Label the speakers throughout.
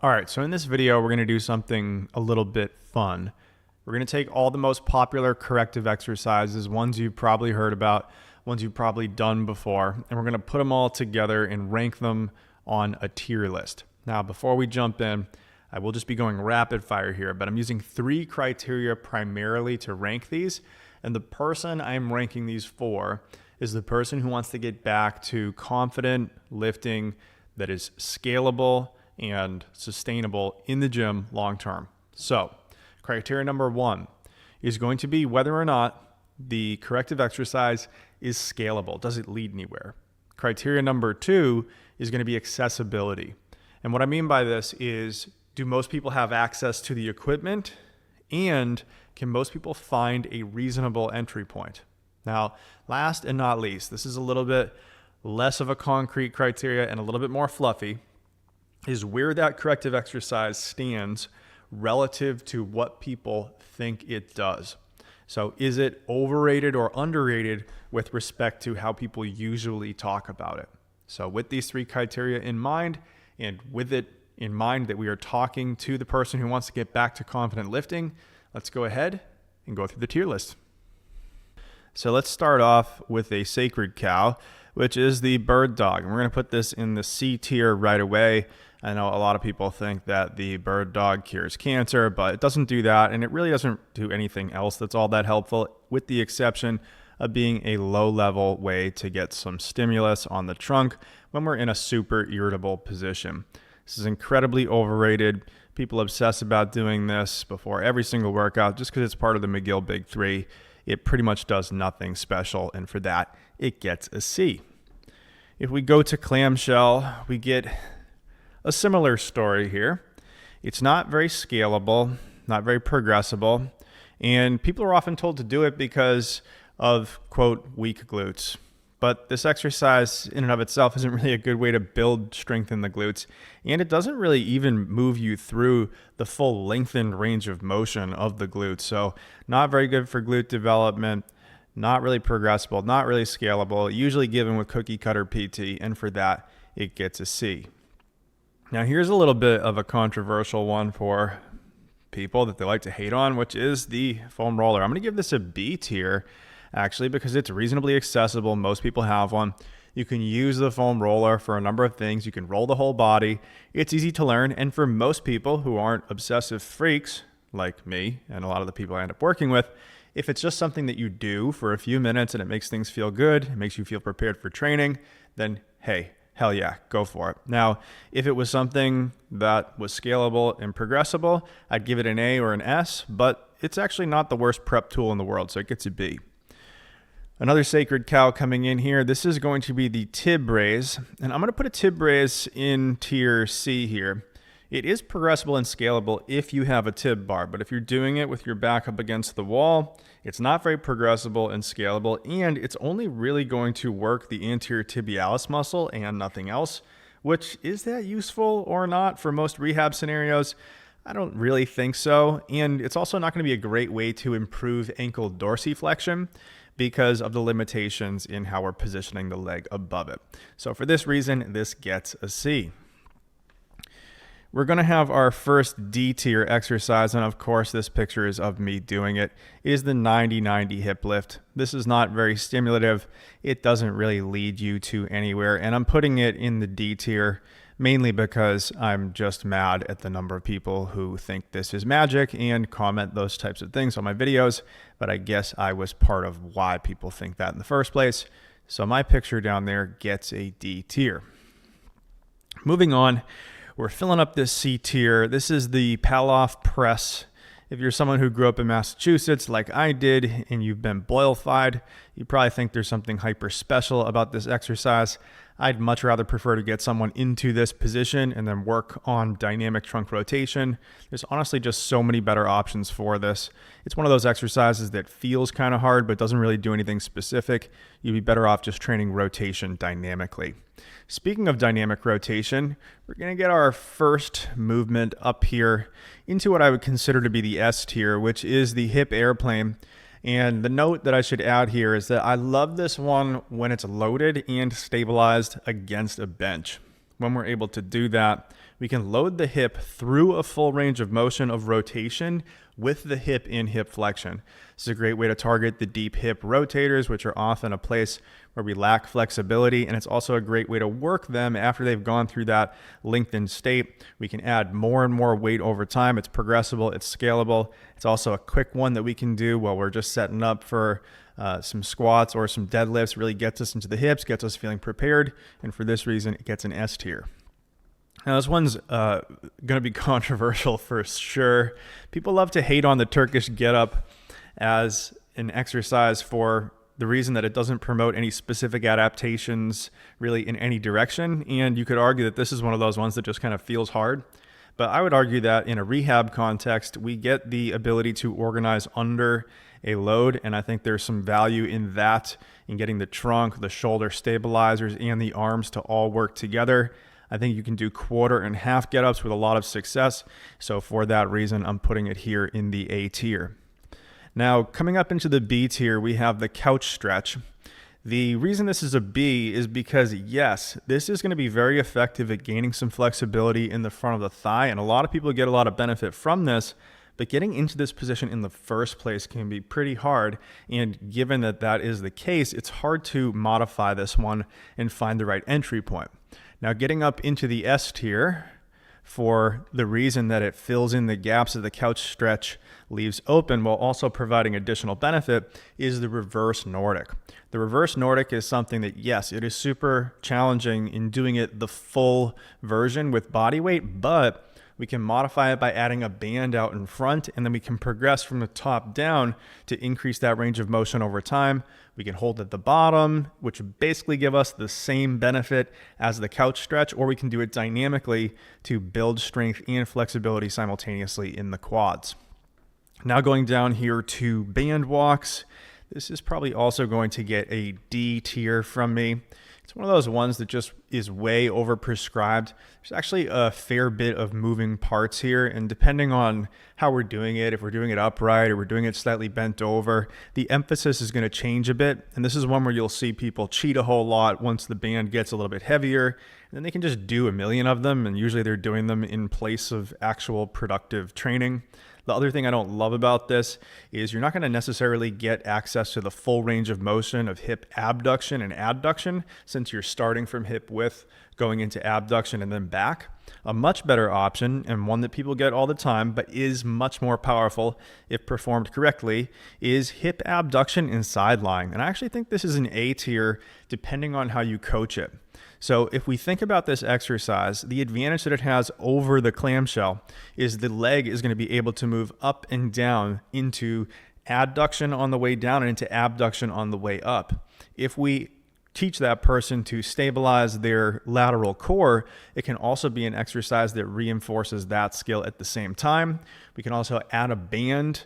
Speaker 1: All right, so in this video, we're going to do something a little bit fun. We're going to take all the most popular corrective exercises, ones you've probably heard about, ones you've probably done before, and we're going to put them all together and rank them on a tier list. Now, before we jump in, I will just be going rapid fire here, but I'm using 3 criteria primarily to rank these, and the person I'm ranking these for is the person who wants to get back to confident lifting that is scalable and sustainable in the gym long term. So, criteria number 1 is going to be whether or not the corrective exercise is scalable. Does it lead anywhere? Criteria number 2 is going to be accessibility. And what I mean by this is, do most people have access to the equipment? And can most people find a reasonable entry point? Now, last and not least, this is a little bit less of a concrete criteria and a little bit more fluffy, is where that corrective exercise stands relative to what people think it does. So is it overrated or underrated with respect to how people usually talk about it? So with these 3 criteria in mind, and with it in mind that we are talking to the person who wants to get back to confident lifting, let's go ahead and go through the tier list. So let's start off with a sacred cow, which is the bird dog. And we're going to put this in the C tier right away. I know a lot of people think that the bird dog cures cancer, but it doesn't do that, and it really doesn't do anything else that's all that helpful, with the exception of being a low-level way to get some stimulus on the trunk when we're in a super irritable position. This is incredibly overrated. People obsess about doing this before every single workout just because it's part of the McGill Big 3. It pretty much does nothing special, and for that, it gets a C. If we go to clamshell, we get a similar story here. It's not very scalable, not very progressible, and people are often told to do it because of, quote, weak glutes. But this exercise in and of itself isn't really a good way to build strength in the glutes, and it doesn't really even move you through the full lengthened range of motion of the glutes. So not very good for glute development, not really progressible, not really scalable, usually given with cookie cutter PT, and for that, it gets a C. Now here's a little bit of a controversial one for people that they like to hate on, which is the foam roller. I'm going to give this a B tier, actually, because it's reasonably accessible. Most people have one. You can use the foam roller for a number of things. You can roll the whole body. It's easy to learn. And for most people who aren't obsessive freaks like me and a lot of the people I end up working with, if it's just something that you do for a few minutes and it makes things feel good, it makes you feel prepared for training, then hey, hell yeah, go for it. Now, if it was something that was scalable and progressible, I'd give it an A or an S, but it's actually not the worst prep tool in the world, so it gets a B. Another sacred cow coming in here. This is going to be the tib raise, and I'm going to put a tib raise in tier C here. It is progressible and scalable if you have a tib bar, but if you're doing it with your back up against the wall, it's not very progressible and scalable, and it's only really going to work the anterior tibialis muscle and nothing else, which is that useful or not for most rehab scenarios? I don't really think so, and it's also not going to be a great way to improve ankle dorsiflexion because of the limitations in how we're positioning the leg above it. So for this reason, this gets a C. We're going to have our first D tier exercise, and of course this picture is of me doing it. It is the 90-90 hip lift. This is not very stimulative. It doesn't really lead you to anywhere, and I'm putting it in the D tier mainly because I'm just mad at the number of people who think this is magic and comment those types of things on my videos, but I guess I was part of why people think that in the first place. So my picture down there gets a D tier. Moving on, we're filling up this C tier. This is the Palof press. If you're someone who grew up in Massachusetts like I did and you've been boil-fied, you probably think there's something hyper special about this exercise. I'd much rather prefer to get someone into this position and then work on dynamic trunk rotation. There's honestly just so many better options for this. It's one of those exercises that feels kind of hard but doesn't really do anything specific. You'd be better off just training rotation dynamically. Speaking of dynamic rotation, we're going to get our first movement up here into what I would consider to be the S tier, which is the hip airplane. And the note that I should add here is that I love this one when it's loaded and stabilized against a bench. When we're able to do that, we can load the hip through a full range of motion of rotation with the hip in hip flexion. This is a great way to target the deep hip rotators, which are often a place where we lack flexibility, and it's also a great way to work them after they've gone through that lengthened state. We can add more and more weight over time. It's progressible, it's scalable. It's also a quick one that we can do while we're just setting up for some squats or some deadlifts. Really gets us into the hips, gets us feeling prepared, and for this reason, it gets an S tier. Now, this one's going to be controversial for sure. People love to hate on the Turkish get-up as an exercise for the reason that it doesn't promote any specific adaptations really in any direction. And you could argue that this is one of those ones that just kind of feels hard. But I would argue that in a rehab context, we get the ability to organize under a load. And I think there's some value in that, in getting the trunk, the shoulder stabilizers, and the arms to all work together. I think you can do quarter and half get-ups with a lot of success. So for that reason, I'm putting it here in the A tier. Now, coming up into the B tier, we have the couch stretch. The reason this is a B is because, yes, this is going to be very effective at gaining some flexibility in the front of the thigh, and a lot of people get a lot of benefit from this, but getting into this position in the first place can be pretty hard, and given that that is the case, it's hard to modify this one and find the right entry point. Now, getting up into the S tier, for the reason that it fills in the gaps that the couch stretch leaves open while also providing additional benefit, is the reverse Nordic. The reverse Nordic is something that, yes, it is super challenging in doing it the full version with body weight, but we can modify it by adding a band out in front, and then we can progress from the top down to increase that range of motion over time. We can hold at the bottom, which would basically give us the same benefit as the couch stretch, or we can do it dynamically to build strength and flexibility simultaneously in the quads. Now going down here to band walks, this is probably also going to get a D tier from me. It's one of those ones that just is way overprescribed. There's actually a fair bit of moving parts here, and depending on how we're doing it, if we're doing it upright or we're doing it slightly bent over, the emphasis is going to change a bit. And this is one where you'll see people cheat a whole lot once the band gets a little bit heavier, and then they can just do a million of them, and usually they're doing them in place of actual productive training. The other thing I don't love about this is you're not going to necessarily get access to the full range of motion of hip abduction and adduction, since you're starting from hip width, going into abduction and then back. A much better option, and one that people get all the time, but is much more powerful if performed correctly, is hip abduction and side lying. And I actually think this is an A tier depending on how you coach it. So if we think about this exercise, the advantage that it has over the clamshell is the leg is going to be able to move up and down into adduction on the way down and into abduction on the way up. If we teach that person to stabilize their lateral core, it can also be an exercise that reinforces that skill at the same time. We can also add a band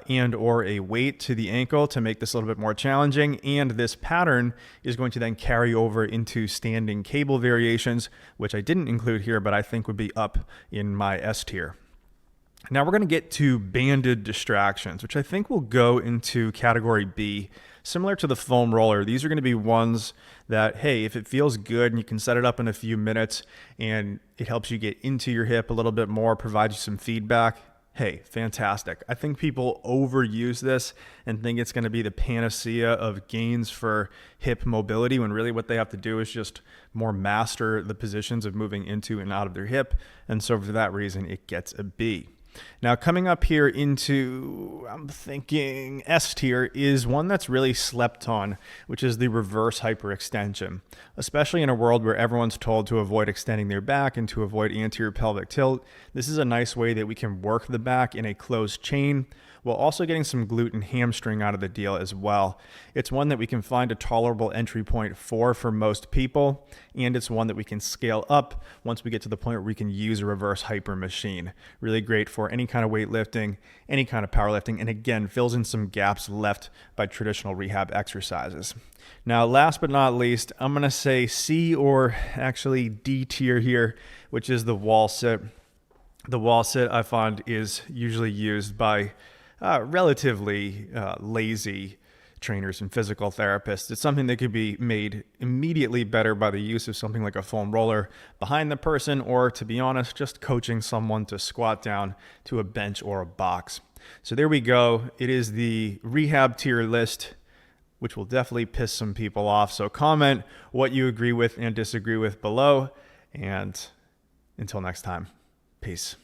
Speaker 1: and or a weight to the ankle to make this a little bit more challenging. And this pattern is going to then carry over into standing cable variations, which I didn't include here, but I think would be up in my S tier. Now we're going to get to banded distractions, which I think will go into category B. Similar to the foam roller, these are going to be ones that, hey, if it feels good and you can set it up in a few minutes and it helps you get into your hip a little bit more, provides you some feedback, hey, fantastic. I think people overuse this and think it's going to be the panacea of gains for hip mobility, when really what they have to do is just more master the positions of moving into and out of their hip. And so for that reason, it gets a B. Now coming up here into, I'm thinking S tier, is one that's really slept on, which is the reverse hyperextension. Especially in a world where everyone's told to avoid extending their back and to avoid anterior pelvic tilt, this is a nice way that we can work the back in a closed chain while also getting some glute and hamstring out of the deal as well. It's one that we can find a tolerable entry point for most people, and it's one that we can scale up once we get to the point where we can use a reverse hyper machine. Really great for any kind of weightlifting, any kind of powerlifting, and again, fills in some gaps left by traditional rehab exercises. Now, last but not least, I'm going to say C, or actually D tier here, which is the wall sit. The wall sit, I find, is usually used by relatively lazy trainers and physical therapists. It's something that could be made immediately better by the use of something like a foam roller behind the person, or to be honest, just coaching someone to squat down to a bench or a box. So there we go. It is the rehab tier list, which will definitely piss some people off. So comment what you agree with and disagree with below. And until next time, peace.